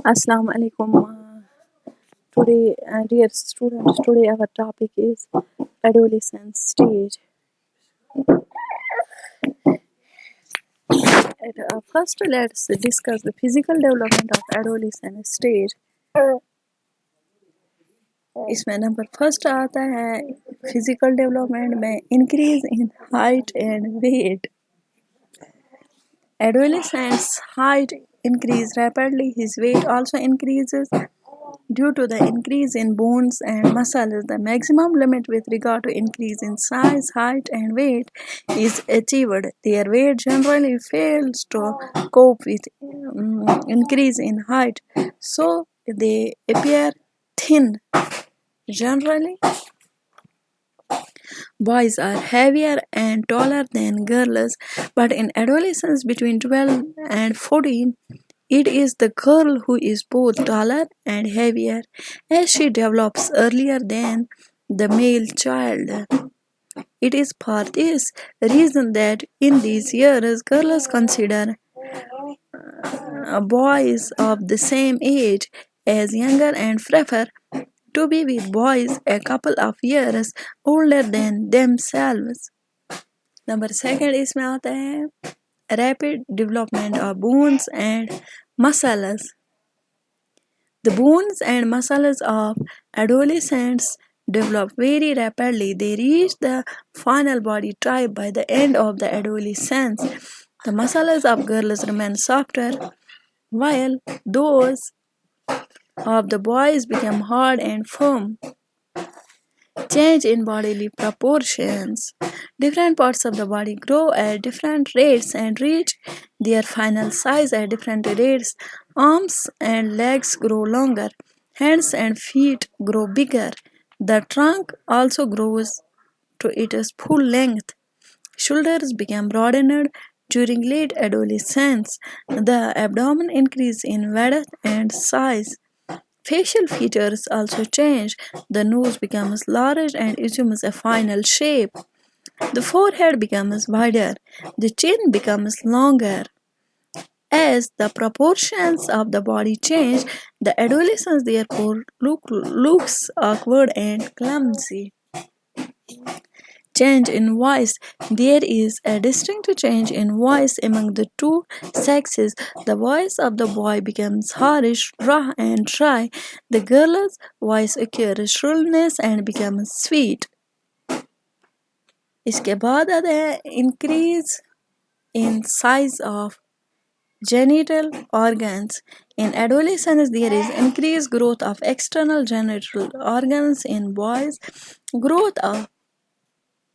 Assalamu alaikum. Today, dear students, today our topic is adolescence stage. First, let's discuss the physical development of adolescent stage. इसमें number first आता है physical development में increase in height and weight. Adolescent's height increase rapidly. His weight also increases due to the increase in bones and muscles. The maximum limit with regard to increase in size, height, and weight is achieved. Their weight generally fails to cope with increase in height, so they appear thin. Generally, boys are heavier and taller than girls, but in adolescence between 12 and 14, it is the girl who is both taller and heavier, as she develops earlier than the male child. It is for this reason that in these years girls consider boys of the same age as younger and prefer to be with boys a couple of years older than themselves. Number second इसमें आता है rapid development of bones and muscles. The bones and muscles of adolescents develop very rapidly. They reach the final body type by the end of the adolescence. The muscles of girls remain softer, while those of the boys become hard and firm. Change in bodily proportions. Different parts of the body grow at different rates and reach their final size at different rates. Arms and legs grow longer. Hands and feet grow bigger. The trunk also grows to its full length. Shoulders become broadened during late adolescence. The abdomen increases in width and size. Facial features also change. The nose becomes large and assumes a final shape. The forehead becomes wider. The chin becomes longer. As the proportions of the body change, the adolescent therefore looks awkward and clumsy. Change in voice. There is a distinct change in voice among the two sexes. The voice of the boy becomes harsh, raw, and dry. The girl's voice acquires shrillness and becomes sweet. इसके बाद आता है increase in size of genital organs. In adolescence, there is increased growth of external genital organs in boys. Growth of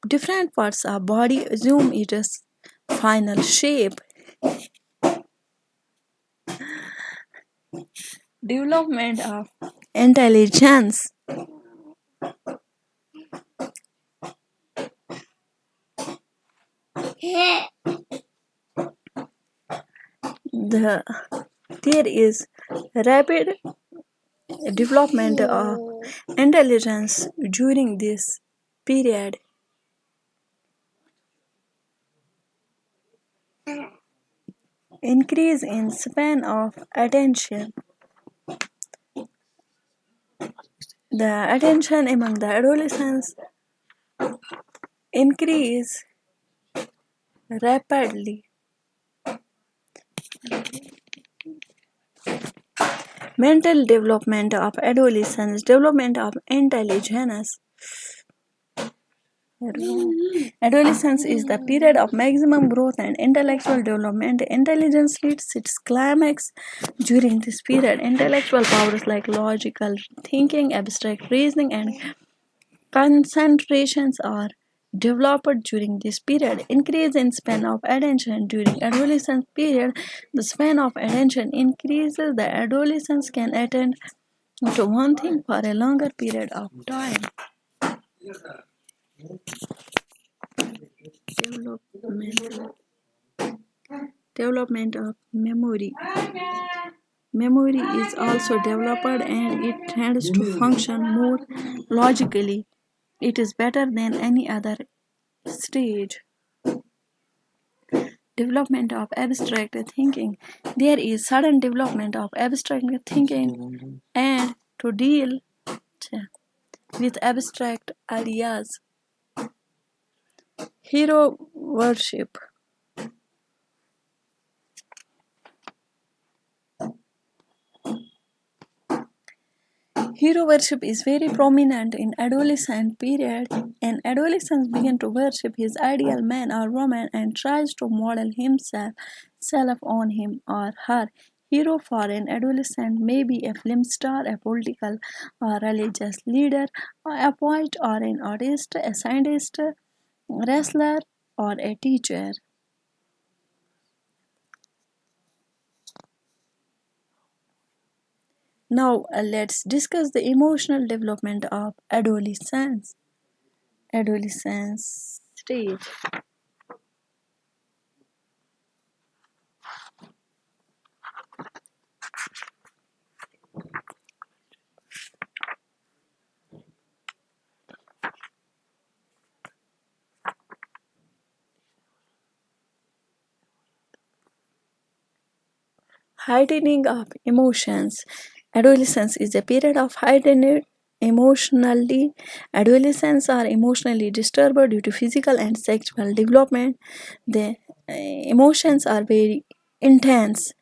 different parts of body assume its final shape. Development of intelligence. There is rapid development of intelligence during this period. Increase in span of attention. The attention among the adolescents increase rapidly. Mental development of adolescence. Development of intelligence. Adolescence is the period of maximum growth and intellectual development. Intelligence reaches its climax during this period. Intellectual powers like logical thinking, abstract reasoning, and concentrations are developed during this period. Increase in span of attention. During adolescence period, the span of attention increases. The adolescents can attend to one thing for a longer period of time. Development of memory. Memory is also developed and it tends to function more logically. It is better than any other stage. development of abstract thinking. There is sudden development of abstract thinking, and to deal with abstract ideas. Hero worship. Hero worship is very prominent in adolescent period, and adolescents begin to worship his ideal man or woman and tries to model himself self on him or her. Hero for an adolescent may be a film star, a political or religious leader, a poet or an artist, a scientist, wrestler, or a teacher. Now let's discuss the emotional development of adolescence. Adolescence stage. Heightening of emotions. Adolescence is a period of heightened emotionally. Adolescents are emotionally disturbed due to physical and sexual development. The emotions are very intense.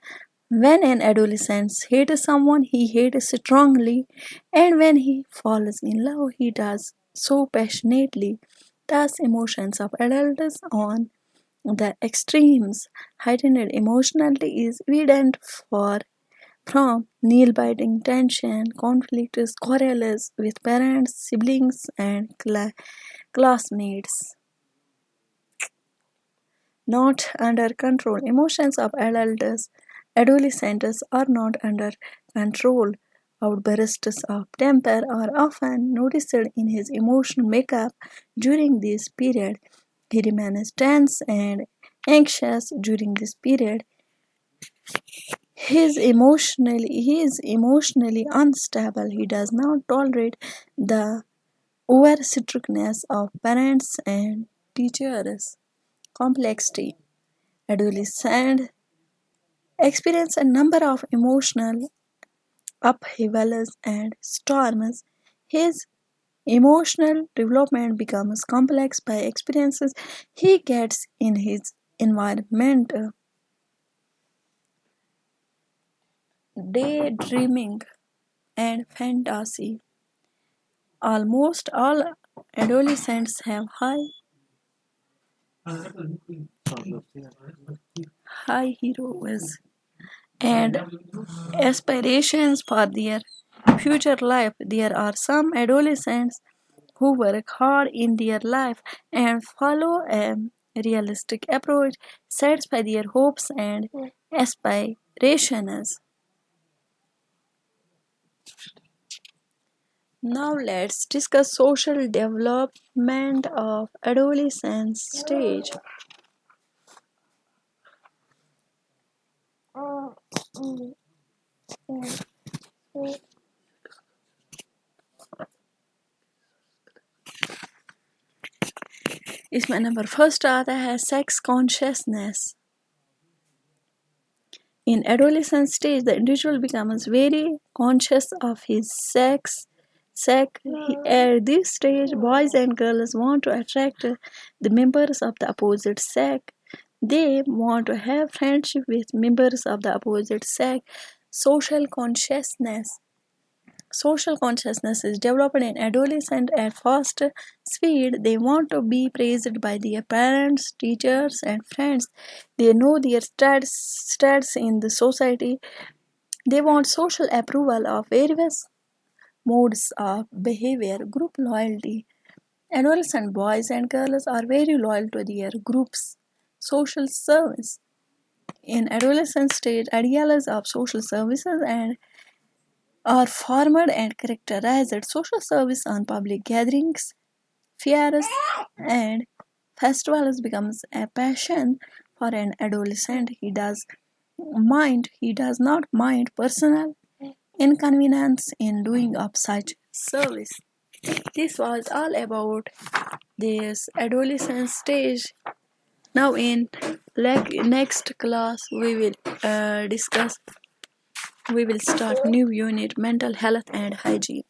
When an adolescent hates someone, he hates strongly, and when he falls in love, he does so passionately. Thus, emotions of adults on the extremes. Heightened emotionality is evident from nail-biting tension, conflicts, quarrels with parents, siblings, and classmates. Not under control. Emotions of adolescents are not under control. Outbursts of temper are often noticed in his emotional makeup during this period. He remains tense and anxious during this period. He is emotionally unstable. He does not tolerate the over strictness of parents and teachers. Complexity. Adolescents experience a number of emotional upheavals and storms. His emotional development becomes complex by experiences he gets in his environment. Daydreaming and fantasy. Almost all adolescents have high heroes and aspirations for their future life. There are some adolescents who work hard in their life and follow a realistic approach, satisfy their hopes and aspirations. Now let's discuss social development of adolescence stage. इसमें number first आता है sex consciousness. In adolescent stage, the individual becomes very conscious of his sex. At this stage, boys and girls want to attract the members of the opposite sex. They want to have friendship with members of the opposite sex. Social consciousness. Social consciousness is developed in adolescents at fast speed. They want to be praised by their parents, teachers, and friends. They know their status in the society. They want social approval of various modes of behavior. Group loyalty. Adolescent boys and girls are very loyal to their groups. Social service. In adolescent stage, ideals of social services and are formed and characterized. Social service on public gatherings, fairs, and festivals becomes a passion for an adolescent. He does not mind personal inconvenience in doing of such service. This was all about this adolescent stage. Now in next class we will start new unit, mental health and hygiene.